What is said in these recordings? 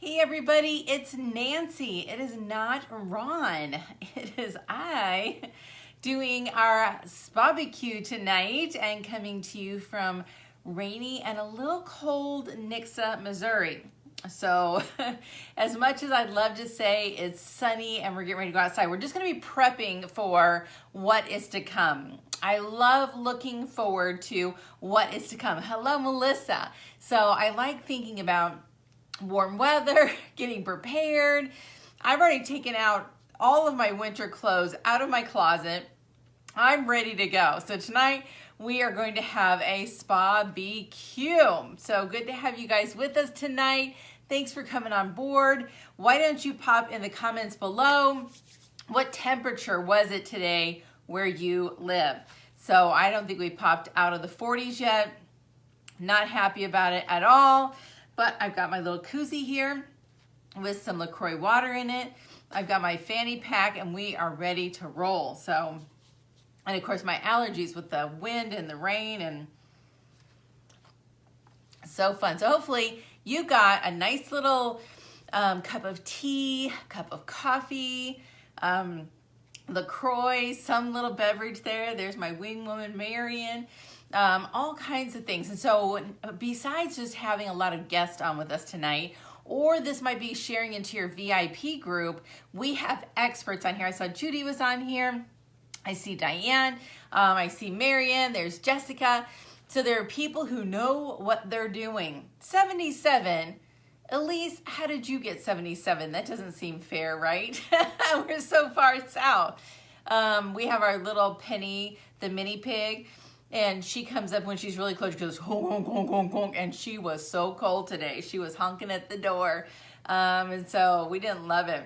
Hey everybody, it's Nancy. It is not Ron. It is I doing our barbecue tonight and coming to you from rainy and a little cold Nixa, Missouri. So as much as I'd love to say it's sunny and we're getting ready to go outside, we're just going to be prepping for what is to come. I love looking forward to what is to come. Hello, Melissa. So I like thinking about warm weather, getting prepared. I've already taken out all of my winter clothes out of my closet. I'm ready to go. So tonight we are going to have a spa BQ. So good to have you guys with us tonight. Thanks for coming on board. Why don't you pop in the comments below, what temperature was it today where you live? So I don't think we popped out of the 40s yet. Not happy about it at all. But I've got my little koozie here with some LaCroix water in it. I've got my fanny pack and we are ready to roll. So, and of course my allergies with the wind and the rain and so fun. So hopefully you got a nice little cup of tea, cup of coffee, LaCroix, some little beverage there. There's my wing woman, Marion. All kinds of things. And so besides just having a lot of guests on with us tonight, or this might be sharing into your VIP group, we have experts on here. I saw Judy was on here. I see Diane. I see Marion. There's Jessica. So there are people who know what they're doing. 77. Elise, how did you get 77? That doesn't seem fair, right? We're so far south. We have our little Penny, the mini pig. And she comes up when she's really close, she goes, honk, honk, honk, honk, honk. And she was so cold today. She was honking at the door. And so we didn't love it.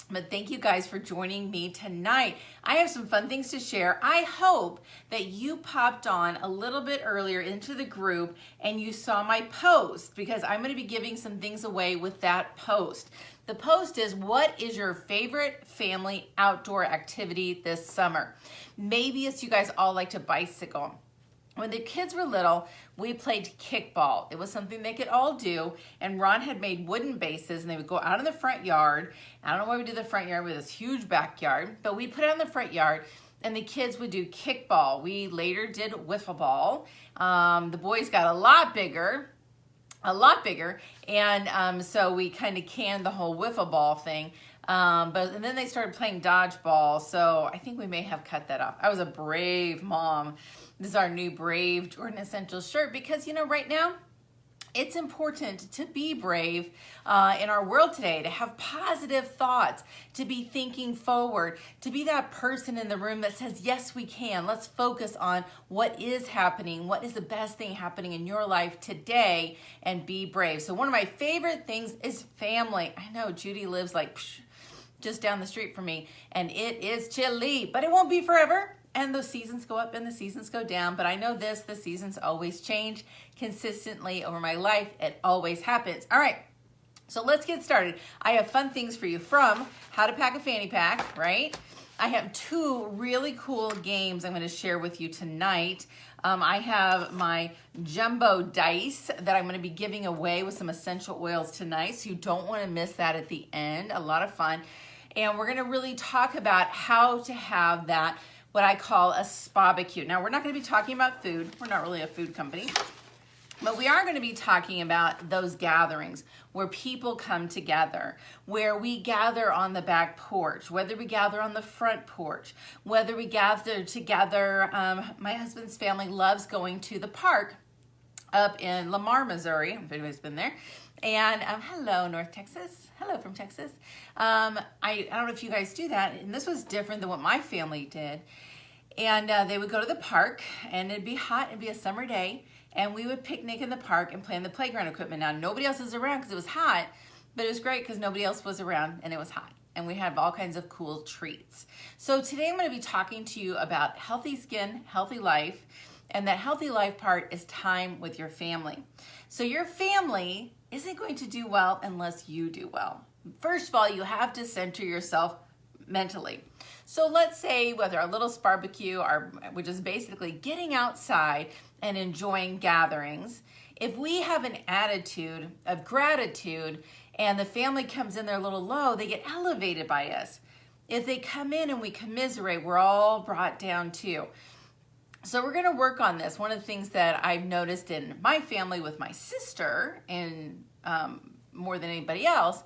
But thank you guys for joining me tonight. I have some fun things to share. I hope that you popped on a little bit earlier into the group and you saw my post, because I'm going to be giving some things away with that post. The post is, what is your favorite family outdoor activity this summer? Maybe it's you guys all like to bicycle. When the kids were little, we played kickball. It was something they could all do. And Ron had made wooden bases and they would go out in the front yard. I don't know why we did the front yard with this huge backyard, but we put it on the front yard and the kids would do kickball. We later did wiffle ball. The boys got a lot bigger. And so we kind of canned the whole wiffle ball thing. And then they started playing dodgeball. So I think we may have cut that off. I was a brave mom. This is our new Brave Jordan Essentials shirt because, you know, right now it's important to be brave in our world today, to have positive thoughts, to be thinking forward, to be that person in the room that says, yes, we can. Let's focus on what is happening, what is the best thing happening in your life today, and be brave. So one of my favorite things is family. I know Judy lives like just down the street from me, and it is chilly, but it won't be forever. And the seasons go up and the seasons go down. But I know this, the seasons always change consistently over my life. It always happens. All right, so let's get started. I have fun things for you, from how to pack a fanny pack, right? I have two really cool games I'm gonna share with you tonight. I have my jumbo dice that I'm gonna be giving away with some essential oils tonight. So you don't wanna miss that at the end, a lot of fun. And we're gonna really talk about how to have that, what I call a spa-barbecue. Now, we're not going to be talking about food. We're not really a food company. But we are going to be talking about those gatherings where people come together, where we gather on the back porch, whether we gather on the front porch, whether we gather together. My husband's family loves going to the park up in Lamar, Missouri, if anybody's been there. And hello, North Texas. Hello from Texas. I don't know if you guys do that. And this was different than what my family did. And they would go to the park, and it'd be hot. It'd be a summer day. And we would picnic in the park and play on the playground equipment. Now, nobody else was around because it was hot. But it was great because nobody else was around and it was hot. And we had all kinds of cool treats. So today I'm going to be talking to you about healthy skin, healthy life. And that healthy life part is time with your family. So your family isn't going to do well unless you do well. First of all, you have to center yourself mentally. So let's say whether our little barbecue, which is basically getting outside and enjoying gatherings, If we have an attitude of gratitude and the family comes in there a little low, they get elevated by us. If they come in and we commiserate, we're all brought down too. So we're going to work on this. One of the things that I've noticed in my family with my sister, and more than anybody else,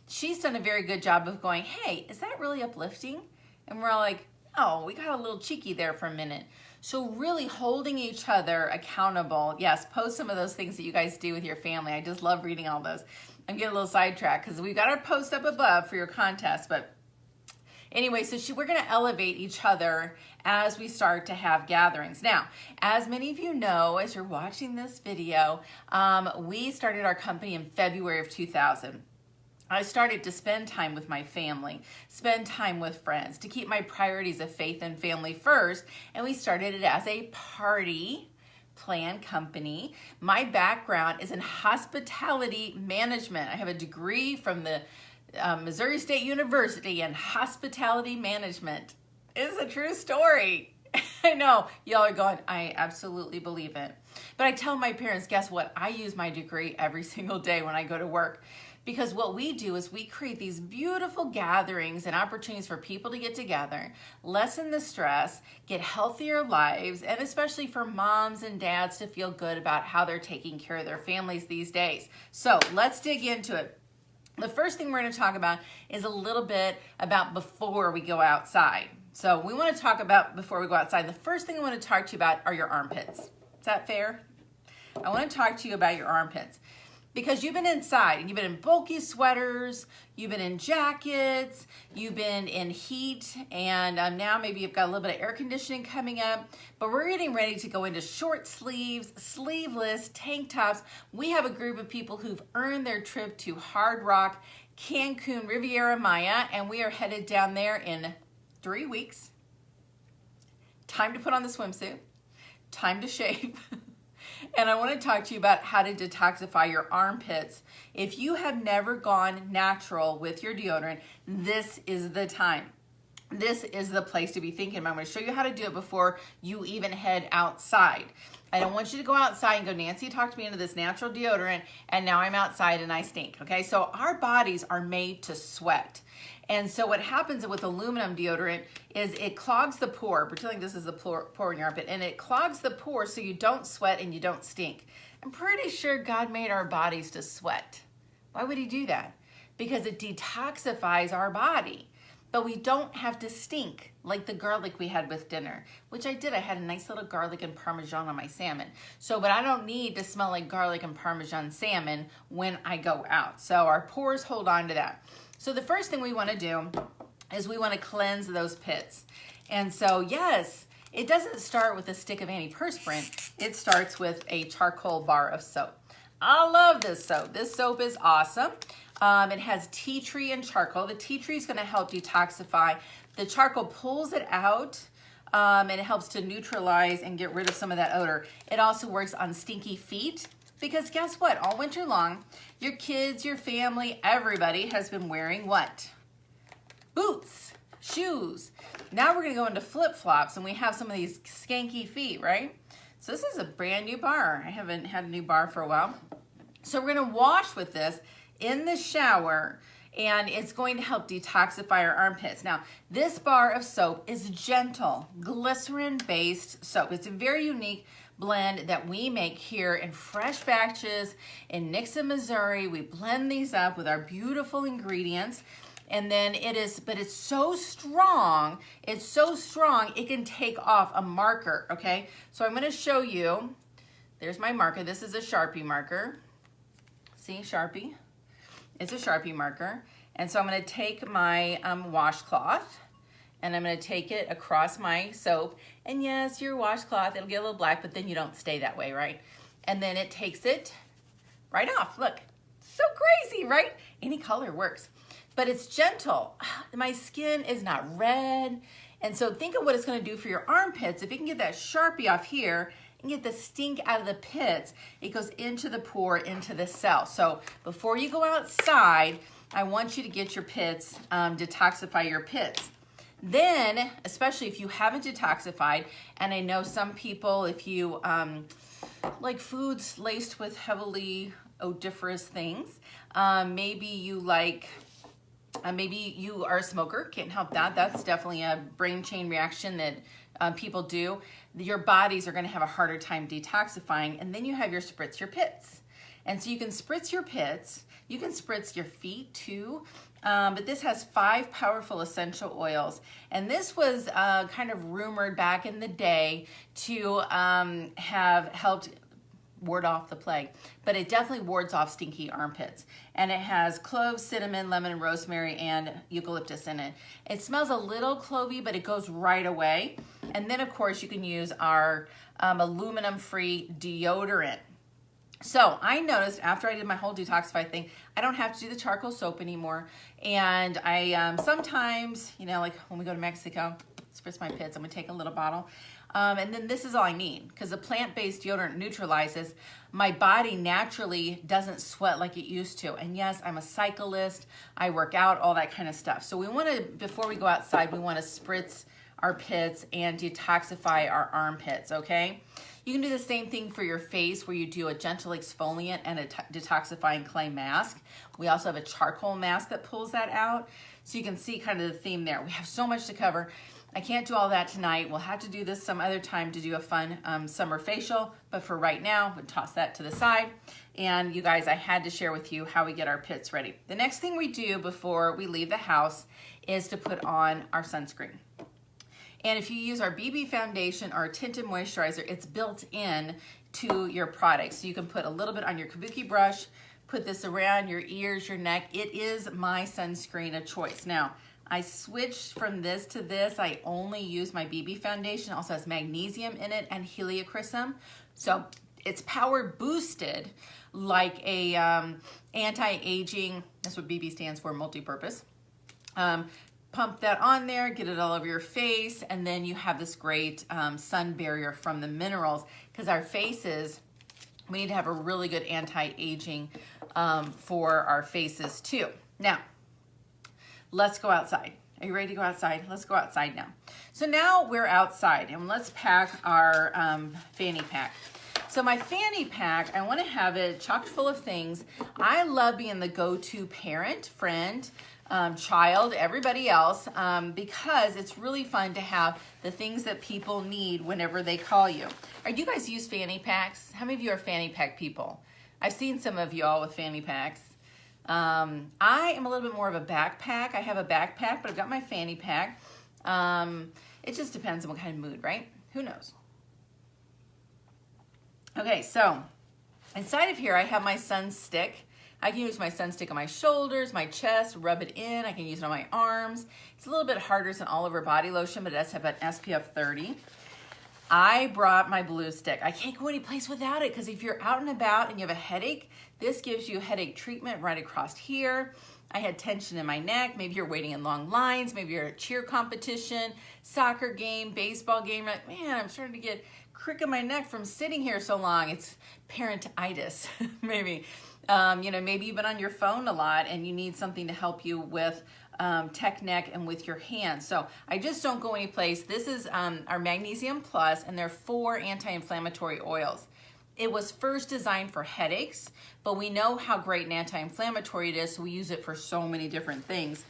she's done a very good job of going, hey, is that really uplifting? And we're all like, oh, we got a little cheeky there for a minute. So really holding each other accountable. Yes, post some of those things that you guys do with your family. I just love reading all those. I'm getting a little sidetracked because we've got our post up above for your contest. But anyway, so we're going to elevate each other as we start to have gatherings. Now, as many of you know, as you're watching this video, we started our company in February of 2000. I started to spend time with my family, spend time with friends, to keep my priorities of faith and family first. And we started it as a party plan company. My background is in hospitality management. I have a degree from the Missouri State University in hospitality management. It's a true story. I know, y'all are going, I absolutely believe it. But I tell my parents, guess what? I use my degree every single day when I go to work. Because what we do is we create these beautiful gatherings and opportunities for people to get together, lessen the stress, get healthier lives, and especially for moms and dads to feel good about how they're taking care of their families these days. So let's dig into it. The first thing we're going to talk about is a little bit about before we go outside. So we want to talk about before we go outside. The first thing I want to talk to you about are your armpits. Is that fair? I want to talk to you about your armpits. Because you've been inside and you've been in bulky sweaters, you've been in jackets, you've been in heat, and now maybe you've got a little bit of air conditioning coming up, but we're getting ready to go into short sleeves, sleeveless, tank tops. We have a group of people who've earned their trip to Hard Rock, Cancun, Riviera Maya, and we are headed down there in 3 weeks. Time to put on the swimsuit, time to shave. And I want to talk to you about how to detoxify your armpits. If you have never gone natural with your deodorant, this is the time. This is the place to be thinking about. I'm going to show you how to do it before you even head outside. I don't want you to go outside and go, Nancy talked me into this natural deodorant, and now I'm outside and I stink. Okay, so our bodies are made to sweat. And so what happens with aluminum deodorant is it clogs the pore, pretending this is the pore in your armpit, and it clogs the pore so you don't sweat and you don't stink. I'm pretty sure God made our bodies to sweat. Why would he do that? Because it detoxifies our body. But we don't have to stink like the garlic we had with dinner, which I did. I had a nice little garlic and Parmesan on my salmon. But I don't need to smell like garlic and Parmesan salmon when I go out. So our pores hold on to that. So the first thing we want to do is we want to cleanse those pits. And so yes, it doesn't start with a stick of antiperspirant. It starts with a charcoal bar of soap. I love this soap. This soap is awesome. It has tea tree and charcoal. The tea tree is going to help detoxify. The charcoal pulls it out, and it helps to neutralize and get rid of some of that odor. It also works on stinky feet. Because guess what? All winter long, your kids, your family, everybody has been wearing what? Boots, shoes. Now we're going to go into flip-flops, and we have some of these skanky feet, right? So this is a brand new bar. I haven't had a new bar for a while. So we're going to wash with this in the shower, and it's going to help detoxify our armpits. Now, this bar of soap is gentle, glycerin-based soap. It's a very unique blend that we make here in fresh batches in Nixon, Missouri. We blend these up with our beautiful ingredients, and then it's so strong, it can take off a marker, okay? So I'm gonna show you, there's my marker. This is a Sharpie marker. See, Sharpie? It's a Sharpie marker. And so I'm gonna take my washcloth, and I'm going to take it across my soap. And yes, your washcloth, it'll get a little black, but then you don't stay that way, right? And then it takes it right off. Look, so crazy, right? Any color works. But it's gentle. My skin is not red. And so think of what it's going to do for your armpits. If you can get that Sharpie off here and get the stink out of the pits, it goes into the pore, into the cell. So before you go outside, I want you to get your pits, detoxify your pits. Then, especially if you haven't detoxified, and I know some people, if you like foods laced with heavily odoriferous things, maybe you like, maybe you are a smoker, can't help that. That's definitely a brain chain reaction that people do. Your bodies are gonna have a harder time detoxifying, and then you have your spritz your pits. And so you can spritz your pits, you can spritz your feet too, but this has 5 powerful essential oils. And this was kind of rumored back in the day to have helped ward off the plague, but it definitely wards off stinky armpits. And it has cloves, cinnamon, lemon, rosemary, and eucalyptus in it. It smells a little clovey, but it goes right away. And then of course you can use our aluminum-free deodorant. So I noticed after I did my whole detoxify thing, I don't have to do the charcoal soap anymore. And I sometimes, you know, like when we go to Mexico, spritz my pits, I'm gonna take a little bottle. And then this is all I need, because the plant-based deodorant neutralizes. My body naturally doesn't sweat like it used to. And yes, I'm a cyclist, I work out, all that kind of stuff. So we wanna, before we go outside, we wanna spritz our pits and detoxify our armpits, okay? You can do the same thing for your face, where you do a gentle exfoliant and a detoxifying clay mask. We also have a charcoal mask that pulls that out. So you can see kind of the theme there. We have so much to cover. I can't do all that tonight. We'll have to do this some other time to do a fun summer facial, but for right now, we'll toss that to the side. And you guys, I had to share with you how we get our pits ready. The next thing we do before we leave the house is to put on our sunscreen. And if you use our BB foundation or tinted moisturizer, it's built in to your product. So you can put a little bit on your kabuki brush, put this around your ears, your neck. It is my sunscreen of choice. Now, I switched from this to this. I only use my BB foundation. It also has magnesium in it and heliochrysum. So it's power boosted like a anti-aging, that's what BB stands for, multi-purpose. Pump that on there, get it all over your face, and then you have this great sun barrier from the minerals, because our faces, we need to have a really good anti-aging for our faces too. Now, let's go outside. Are you ready to go outside? Let's go outside now. So now we're outside, and let's pack our fanny pack. So my fanny pack, I want to have it chock full of things. I love being the go-to parent, friend, child, everybody else, because it's really fun to have the things that people need whenever they call you. Are you guys use fanny packs? How many of you are fanny pack people? I've seen some of y'all with fanny packs. I am a little bit more of a backpack. I have a backpack, but I've got my fanny pack. It just depends on what kind of mood, right? Who knows? Okay, so inside of here, I have my sun stick. I can use my sun stick on my shoulders, my chest, rub it in. I can use it on my arms. It's a little bit harder than all over body lotion, but it does have an SPF 30. I brought my blue stick. I can't go any place without it, because if you're out and about and you have a headache, this gives you headache treatment right across here. I had tension in my neck. Maybe you're waiting in long lines. Maybe you're at a cheer competition, soccer game, baseball game. You're like, man, I'm starting to get crick in my neck from sitting here so long. It's parentitis, maybe. You know, maybe you've been on your phone a lot and you need something to help you with tech neck and with your hands. So I just don't go any place. This is our Magnesium Plus, and there are 4 anti-inflammatory oils. It was first designed for headaches, but we know how great an anti-inflammatory it is, so we use it for so many different things.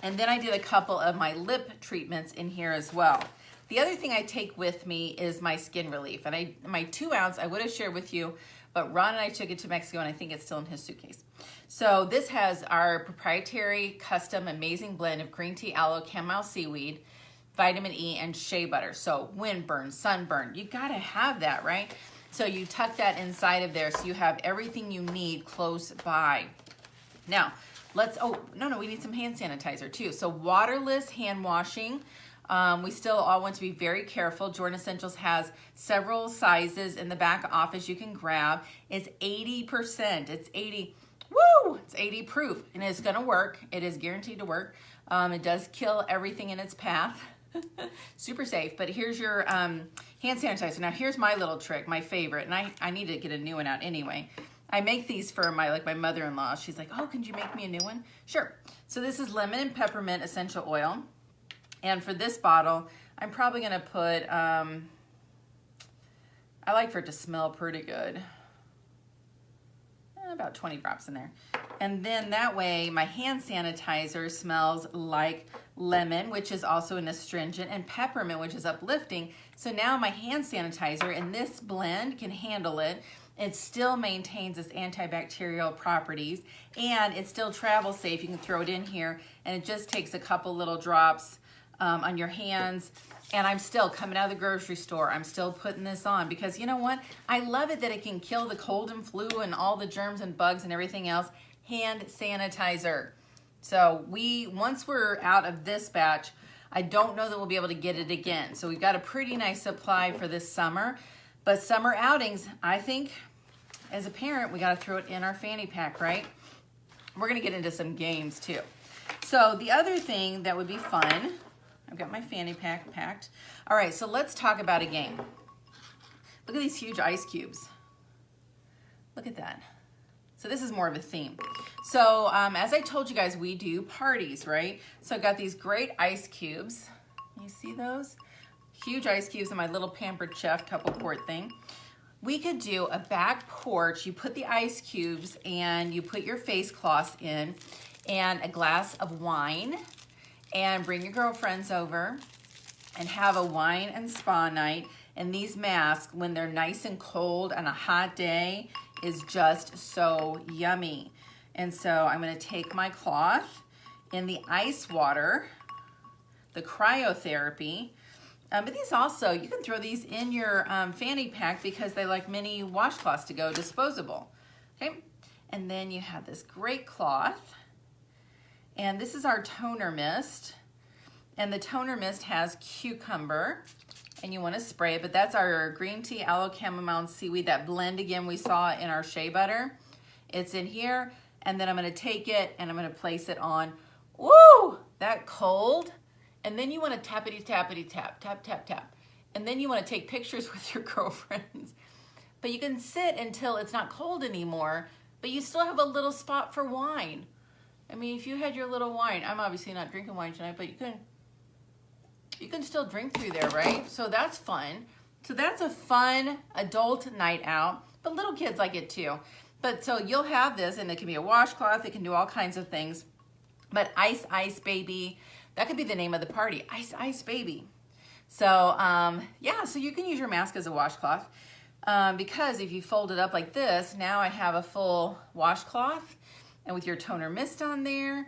And then I did a couple of my lip treatments in here as well. The other thing I take with me is my Skin Relief. And my 2 ounce, I would have shared with you, but Ron and I took it to Mexico, and I think it's still in his suitcase. So this has our proprietary custom amazing blend of green tea, aloe, chamomile seaweed, vitamin E, and shea butter. So windburn, sunburn, you gotta have that, right? So you tuck that inside of there so you have everything you need close by. Now, we need some hand sanitizer too. So waterless hand washing. We still all want to be very careful. Jordan Essentials has several sizes in the back office you can grab. It's 80%. It's 80. Woo! It's 80 proof, and it's gonna work. It is guaranteed to work. It does kill everything in its path. Super safe. But here's your hand sanitizer. Now here's my little trick, my favorite, and I need to get a new one out anyway. I make these for my mother-in-law. She's like, oh, could you make me a new one? Sure. So this is lemon and peppermint essential oil. And for this bottle, I'm probably gonna put, I like for it to smell pretty good. About 20 drops in there. And then that way my hand sanitizer smells like lemon, which is also an astringent, and peppermint, which is uplifting. So now my hand sanitizer in this blend can handle it. It still maintains its antibacterial properties, and it's still travel safe. You can throw it in here, and it just takes a couple little drops on your hands. And I'm still coming out of the grocery store, I'm still putting this on because you know what? I love it that it can kill the cold and flu and all the germs and bugs and everything else. Hand sanitizer. So once we're out of this batch, I don't know that we'll be able to get it again. So we've got a pretty nice supply for this summer. But summer outings, I think as a parent, we got to throw it in our fanny pack, right? We're going to get into some games too. So the other thing that would be fun, I've got my fanny pack packed. All right, so let's talk about a game. Look at these huge ice cubes. Look at that. So this is more of a theme. So as I told you guys, we do parties, right? So I've got these great ice cubes. You see those? Huge ice cubes in my little Pampered Chef couple quart thing. We could do a back porch. You put the ice cubes and you put your face cloths in and a glass of wine, and bring your girlfriends over and have a wine and spa night. And these masks, when they're nice and cold on a hot day, is just so yummy. And so I'm gonna take my cloth in the ice water, the cryotherapy. But these also, you can throw these in your fanny pack because they like mini washcloths to go disposable. Okay, and then you have this great cloth. And this is our toner mist. And the toner mist has cucumber. And you want to spray it, but that's our green tea, aloe, chamomile, and seaweed. That blend again we saw in our shea butter. It's in here. And then I'm going to take it and I'm going to place it on. Woo! That cold. And then you want to tappity, tappity, tap, tap, tap, tap. And then you want to take pictures with your girlfriends. But you can sit until it's not cold anymore, but you still have a little spot for wine. I mean, if you had your little wine, I'm obviously not drinking wine tonight, but you can still drink through there, right? So that's fun. So that's a fun adult night out, but little kids like it too. But so you'll have this, and it can be a washcloth, it can do all kinds of things. But Ice Ice Baby, that could be the name of the party, Ice Ice Baby. So yeah, so you can use your mask as a washcloth because if you fold it up like this, now I have a full washcloth. And with your toner mist on there,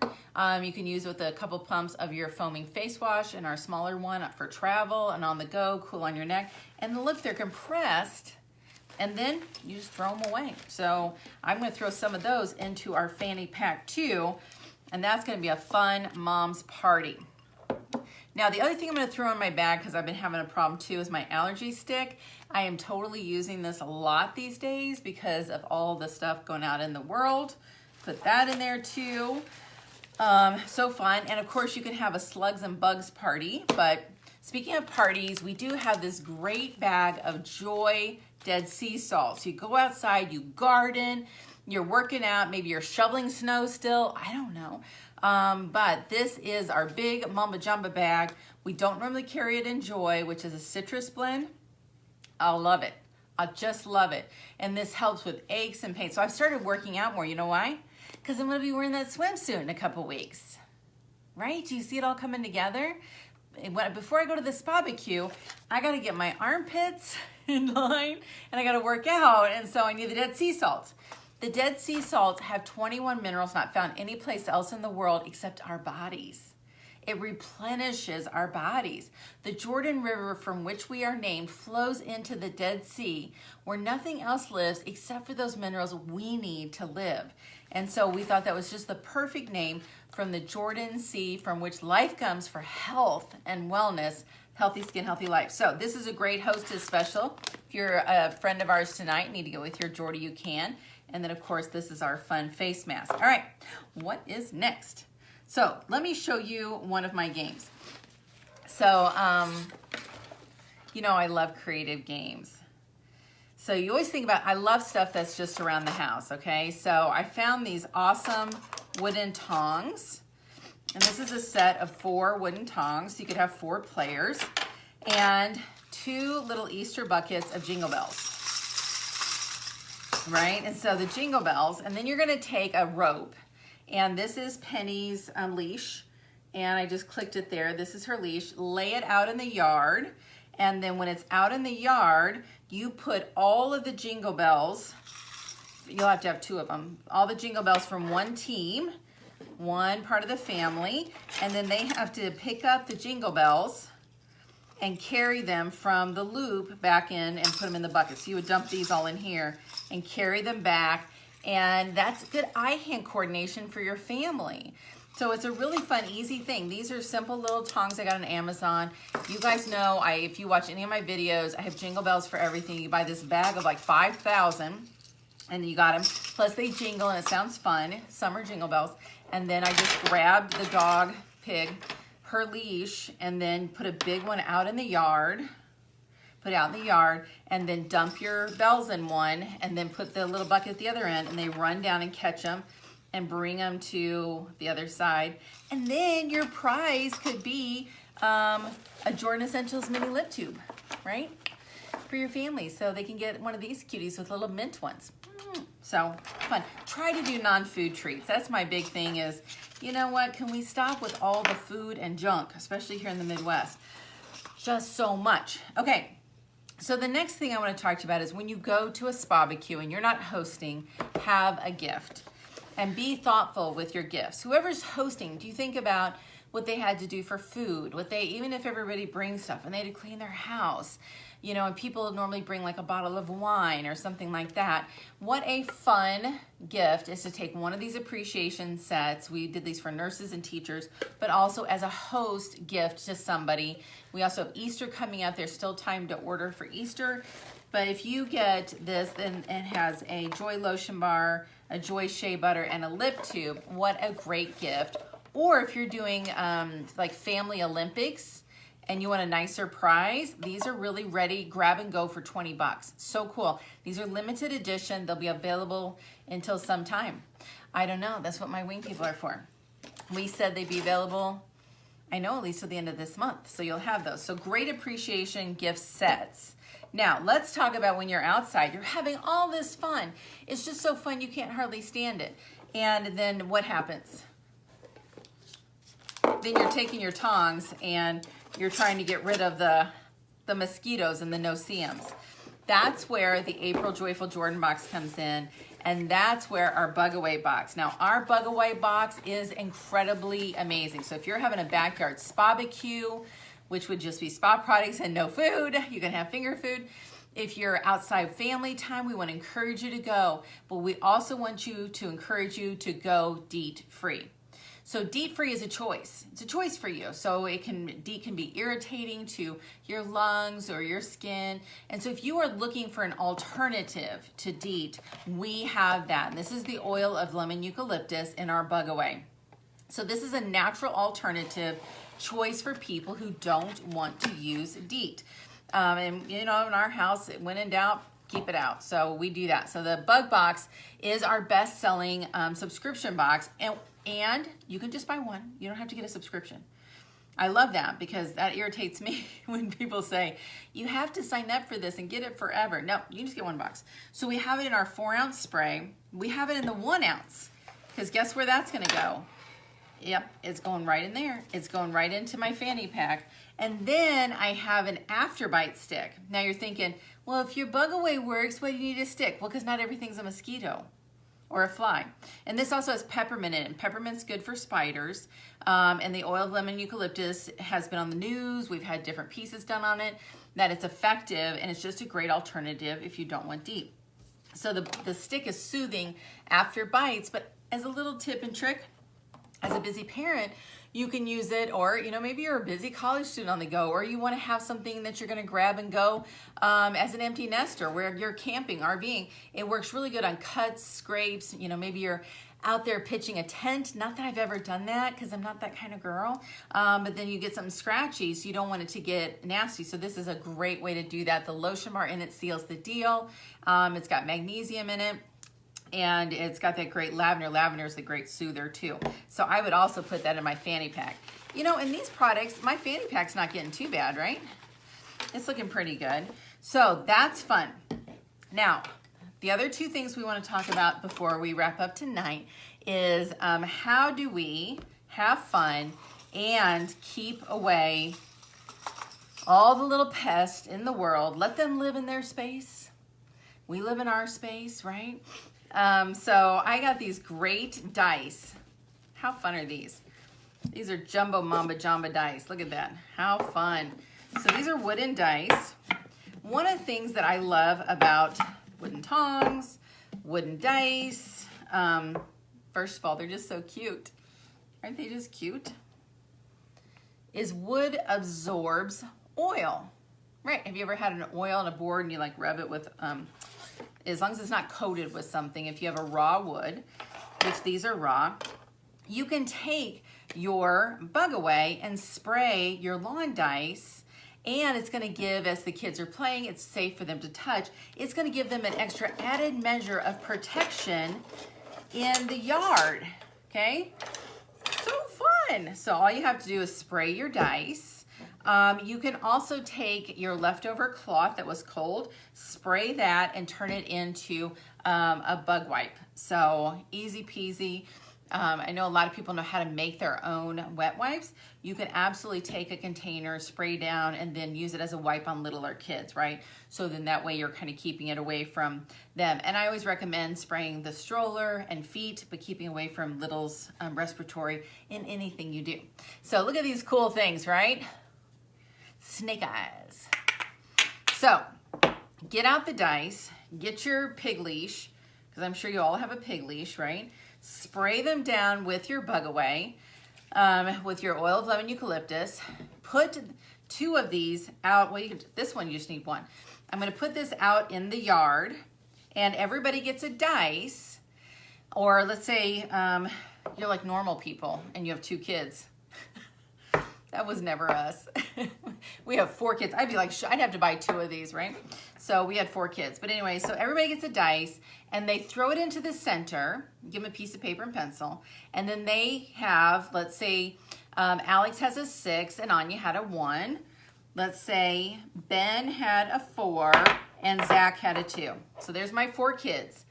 you can use it with a couple pumps of your foaming face wash and our smaller one for travel and on the go, cool on your neck. And look, they're compressed, and then you just throw them away. So I'm gonna throw some of those into our fanny pack too, and that's gonna be a fun mom's party. Now the other thing I'm gonna throw in my bag, because I've been having a problem too, is my allergy stick. I am totally using this a lot these days because of all the stuff going out in the world. Put that in there too. So fun. And of course you can have a slugs and bugs party. But speaking of parties, we do have this great bag of Joy Dead Sea Salt. So you go outside, you garden, you're working out, maybe you're shoveling snow still, I don't know. But this is our big Mamba Jumba bag. We don't normally carry it in Joy, which is a citrus blend. I love it. I just love it. And this helps with aches and pains. So I've started working out more. You know why? Because I'm going to be wearing that swimsuit in a couple weeks. Right? Do you see it all coming together? Before I go to this barbecue, I got to get my armpits in line and I got to work out. And so I need the Dead Sea Salts. The Dead Sea Salts have 21 minerals not found anyplace else in the world except our bodies. It replenishes our bodies. The Jordan River, from which we are named, flows into the Dead Sea, where nothing else lives except for those minerals we need to live. And so we thought that was just the perfect name from the Jordan Sea, from which life comes for health and wellness, healthy skin, healthy life. So this is a great hostess special. If you're a friend of ours tonight and need to go with your Jordy, you can. And then, of course, this is our fun face mask. All right, what is next? So let me show you one of my games. So, you know, I love creative games. So you always think about, I love stuff that's just around the house, okay? So I found these awesome wooden tongs. And this is a set of 4 wooden tongs. So you could have 4 players. And 2 little Easter buckets of Jingle Bells. Right? And so the Jingle Bells. And then you're going to take a rope. And this is Penny's leash. And I just clicked it there. This is her leash. Lay it out in the yard. And then when it's out in the yard, you put all of the Jingle Bells. You'll have to have 2 of them. All the Jingle Bells from one team. One part of the family, and then they have to pick up the Jingle Bells and carry them from the loop back in and put them in the bucket. So you would dump these all in here and carry them back, and that's good eye-hand coordination for your family. So it's a really fun, easy thing. These are simple little tongs I got on Amazon. You guys know, if you watch any of my videos, I have Jingle Bells for everything. You buy this bag of like 5,000, and you got them. Plus they jingle, and it sounds fun. Summer Jingle Bells. And then I just grabbed the dog, Pig, her leash, and then put a big one out in the yard. Put it out in the yard, and then dump your bells in one, and then put the little bucket at the other end, and they run down and catch them and bring them to the other side. And then your prize could be a Jordan Essentials mini lip tube, right? For your family, so they can get one of these cuties with little mint ones. So fun. Try to do non-food treats. That's my big thing is, you know what, can we stop with all the food and junk, especially here in the Midwest? Just so much. Okay, so the next thing I want to talk to you about is when you go to a spa-barbecue and you're not hosting, have a gift. And be thoughtful with your gifts. Whoever's hosting, do you think about what they had to do for food? Even if everybody brings stuff and they had to clean their house, you know, and people normally bring like a bottle of wine or something like that. What a fun gift is to take one of these appreciation sets. We did these for nurses and teachers, but also as a host gift to somebody. We also have Easter coming up. There's still time to order for Easter. But if you get this, then it has a Joy lotion bar, a Joy shea butter, and a lip tube. What a great gift. Or if you're doing like Family Olympics, and you want a nicer prize, these are really ready, grab and go for 20 bucks. So cool. These are limited edition. They'll be available until sometime. I don't know, that's what my wing people are for. We said they'd be available, I know, at least till the end of this month. So you'll have those. So great appreciation gift sets. Now, let's talk about when you're outside. You're having all this fun. It's just so fun you can't hardly stand it. And then what happens? Then you're taking your tongs and you're trying to get rid of the mosquitoes and the no-see-ums. That's where the April Joyful Jordan box comes in, and that's where our Bug Away box. Now, our Bug Away box is incredibly amazing. So if you're having a backyard spa-barbecue, which would just be spa products and no food, you can have finger food. If you're outside family time, we want to encourage you to go, but we also want to encourage you to go DEET-free. So DEET-free is a choice. It's a choice for you. So DEET can be irritating to your lungs or your skin. And so if you are looking for an alternative to DEET, we have that. And this is the oil of lemon eucalyptus in our Bug Away. So this is a natural alternative choice for people who don't want to use DEET. And you know, in our house, when in doubt, keep it out. So we do that. So the Bug Box is our best-selling subscription box. And you can just buy one. You don't have to get a subscription. I love that because that irritates me when people say, you have to sign up for this and get it forever. No, you just get one box. So we have it in our 4-ounce spray. We have it in the 1 ounce because guess where that's going to go? Yep, it's going right in there. It's going right into my fanny pack. And then I have an Afterbite stick. Now you're thinking, well, if your Bug Away works, why do you need a stick? Well, because not everything's a mosquito or a fly. And this also has peppermint in it. And peppermint's good for spiders. And the oil of lemon eucalyptus has been on the news. We've had different pieces done on it, that it's effective, and it's just a great alternative if you don't want DEET. So the stick is soothing after bites, but as a little tip and trick, as a busy parent, you can use it, or maybe you're a busy college student on the go, or you want to have something that you're going to grab and go as an empty nester where you're camping, RVing. It works really good on cuts, scrapes. Maybe you're out there pitching a tent. Not that I've ever done that because I'm not that kind of girl. But then you get something scratchy, so you don't want it to get nasty. So this is a great way to do that. The lotion bar in it seals the deal. It's got magnesium in it. And it's got that great lavender. Lavender is the great soother too. So I would also put that in my fanny pack. You know, in these products, my fanny pack's not getting too bad, right? It's looking pretty good. So that's fun. Now, the other two things we want to talk about before we wrap up tonight is how do we have fun and keep away all the little pests in the world. Let them live in their space. We live in our space, right? So I got these great dice. How fun are these? These are Jumbo Mamba Jamba dice. Look at that. How fun. So these are wooden dice. One of the things that I love about wooden tongs, wooden dice, first of all, they're just so cute. Aren't they just cute? Is wood absorbs oil. Right, have you ever had an oil on a board and you like rub it with, as long as it's not coated with something, if you have a raw wood, which these are raw, you can take your bug away and spray your lawn dice, and it's gonna give, as the kids are playing, it's safe for them to touch, it's gonna give them an extra added measure of protection in the yard, okay? So fun. So all you have to do is spray your dice. You can also take your leftover cloth that was cold, spray that, and turn it into a bug wipe. So easy peasy. I know a lot of people know how to make their own wet wipes. You can absolutely take a container, spray down, and then use it as a wipe on littler kids, right? So then that way you're kind of keeping it away from them. And I always recommend spraying the stroller and feet, but keeping away from little's respiratory in anything you do. So look at these cool things, right? Snake eyes. So get out the dice, get your pig leash, because I'm sure you all have a pig leash, right? Spray them down with your bug away, with your oil of lemon eucalyptus. Put 2 of these out. Well, this one you just need 1. I'm going to put this out in the yard, and everybody gets a dice. Or let's say you're like normal people and you have 2 kids. That was never us. We have 4 kids. I'd be like, I'd have to buy 2 of these, right? So we had 4 kids. But anyway, so everybody gets a dice, and they throw it into the center. Give them a piece of paper and pencil. And then they have, let's say, Alex has a 6 and Anya had a 1. Let's say Ben had a 4 and Zach had a 2. So there's my 4 kids.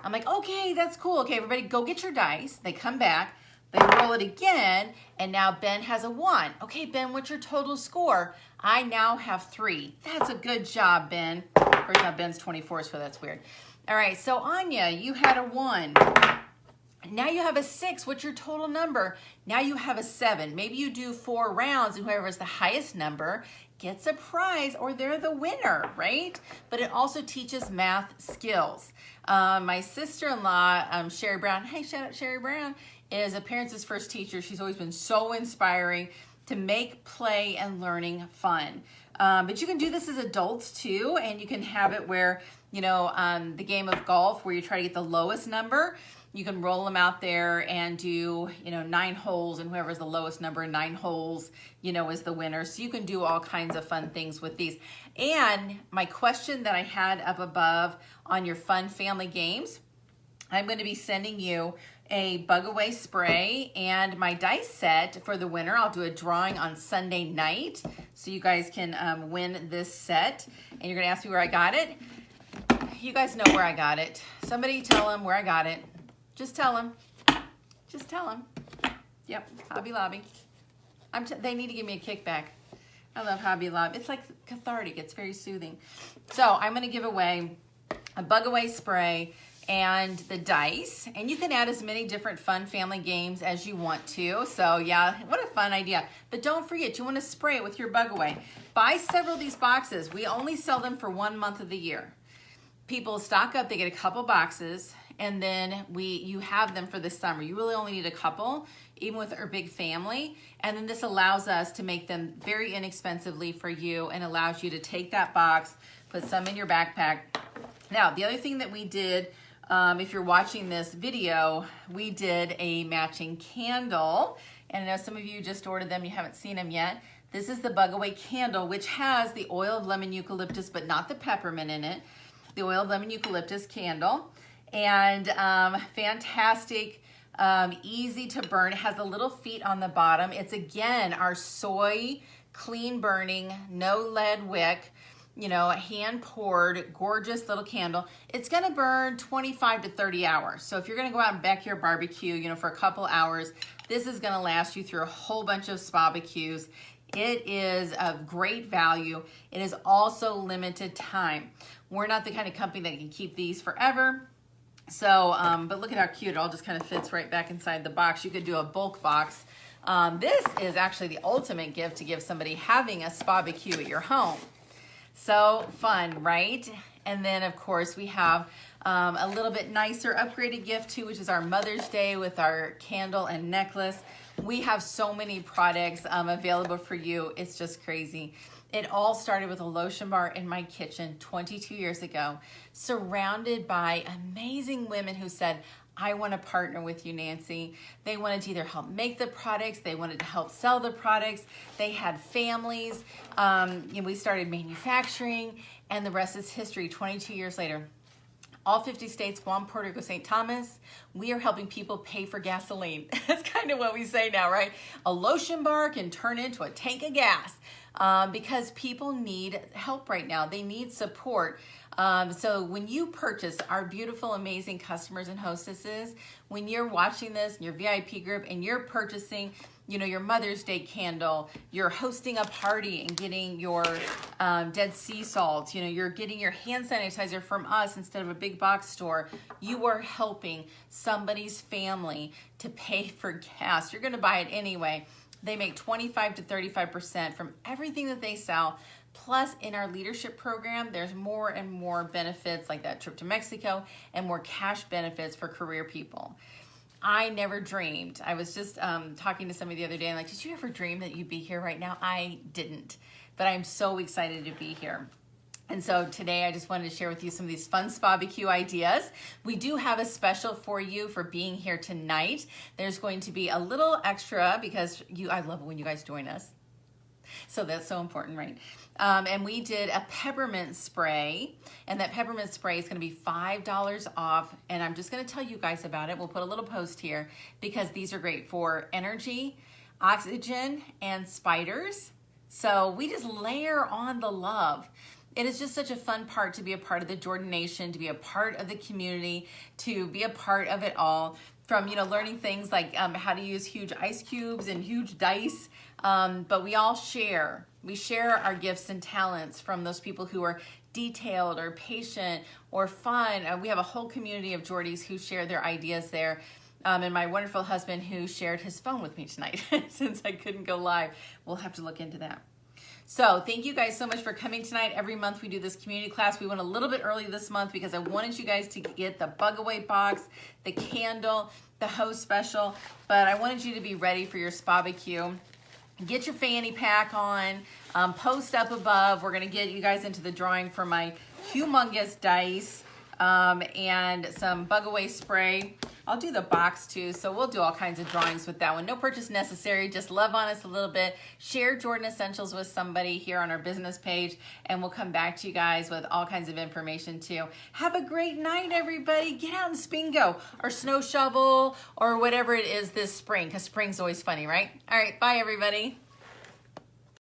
I'm like, okay, that's cool. Okay, everybody go get your dice. They come back. They roll it again, and now Ben has a 1. Okay, Ben, what's your total score? I now have 3. That's a good job, Ben. Of course, now Ben's 24, so that's weird. All right, so Anya, you had a 1. Now you have a 6. What's your total number? Now you have a 7. Maybe you do 4 rounds, and whoever is the highest number gets a prize, or they're the winner, right? But it also teaches math skills. My sister-in-law, Sherry Brown, hey, shout out Sherry Brown, is a Parents' First teacher. She's always been so inspiring to make play and learning fun. But you can do this as adults too, and you can have it where, you know, the game of golf where you try to get the lowest number, you can roll them out there and do, you know, 9 holes, and whoever's the lowest number in 9 holes, you know, is the winner. So you can do all kinds of fun things with these. And my question that I had up above on your fun family games, I'm going to be sending you a bug away spray and my dice set for the winner. I'll do a drawing on Sunday night so you guys can win this set. And you're going to ask me where I got it. You guys know where I got it. Somebody tell them where I got it. Just tell them. Just tell them. Yep, Hobby Lobby. They need to give me a kickback. I love Hobby Lobby. It's like cathartic. It's very soothing. So I'm going to give away a bug away spray and the dice, and you can add as many different fun family games as you want to. So yeah, what a fun idea. But don't forget, you want to spray it with your bug away. Buy several of these boxes. We only sell them for 1 month of the year. People stock up, they get a couple boxes, and then you have them for the summer. You really only need a couple, even with our big family. And then this allows us to make them very inexpensively for you, and allows you to take that box, put some in your backpack. Now, the other thing that we did, if you're watching this video, we did a matching candle. And I know some of you just ordered them, you haven't seen them yet. This is the Bug Away candle, which has the oil of lemon eucalyptus, but not the peppermint in it. The oil of lemon eucalyptus candle. And fantastic, easy to burn. It has the little feet on the bottom. It's, again, our soy, clean burning, no lead wick, you know, hand poured, gorgeous little candle. It's gonna burn 25 to 30 hours. So if you're gonna go out and backyard barbecue, you know, for a couple hours, this is gonna last you through a whole bunch of barbecues. It is of great value. It is also limited time. We're not the kind of company that can keep these forever. So, but look at how cute. It all just kind of fits right back inside the box. You could do a bulk box. This is actually the ultimate gift to give somebody having a barbecue at your home. So fun, right? And then, of course, we have a little bit nicer upgraded gift too, which is our Mother's Day with our candle and necklace. We have so many products available for you. It's just crazy. It all started with a lotion bar in my kitchen 22 years ago, surrounded by amazing women who said, I want to partner with you, Nancy. They wanted to either help make the products, they wanted to help sell the products, they had families. We started manufacturing, and the rest is history 22 years later. All 50 states, Guam, Puerto Rico, St. Thomas, we are helping people pay for gasoline. That's kind of what we say now, right? A lotion bar can turn into a tank of gas because people need help right now. They need support. So when you purchase, our beautiful, amazing customers and hostesses, when you're watching this in your VIP group and you're purchasing, you know, your Mother's Day candle, you're hosting a party and getting your Dead Sea salt, you know, you're getting your hand sanitizer from us instead of a big box store, you are helping somebody's family to pay for gas. You're going to buy it anyway. They make 25 to 35% from everything that they sell. Plus, in our leadership program, there's more and more benefits like that trip to Mexico and more cash benefits for career people. I never dreamed. I was just talking to somebody the other day and like, did you ever dream that you'd be here right now? I didn't, but I'm so excited to be here. And so today I just wanted to share with you some of these fun barbecue ideas. We do have a special for you for being here tonight. There's going to be a little extra because I love it when you guys join us. So that's so important, right? And we did a peppermint spray, and that peppermint spray is going to be $5 off. And I'm just going to tell you guys about it. We'll put a little post here because these are great for energy, oxygen, and spiders. So we just layer on the love. It is just such a fun part to be a part of the Jordan Nation, to be a part of the community, to be a part of it all. From, you know, learning things like how to use huge ice cubes and huge dice. But we all share. We share our gifts and talents from those people who are detailed or patient or fun. We have a whole community of Jordies who share their ideas there. And my wonderful husband who shared his phone with me tonight since I couldn't go live. We'll have to look into that. So thank you guys so much for coming tonight. Every month we do this community class. We went a little bit early this month because I wanted you guys to get the bug away box, the candle, the host special, but I wanted you to be ready for your barbecue. Get your fanny pack on, post up above. We're gonna get you guys into the drawing for my humongous dice and some bug away spray. I'll do the box too, so we'll do all kinds of drawings with that one. No purchase necessary, just love on us a little bit. Share Jordan Essentials with somebody here on our business page, and we'll come back to you guys with all kinds of information too. Have a great night, everybody. Get out and spingo or snow shovel or whatever it is this spring, because spring's always funny, right? All right, bye everybody.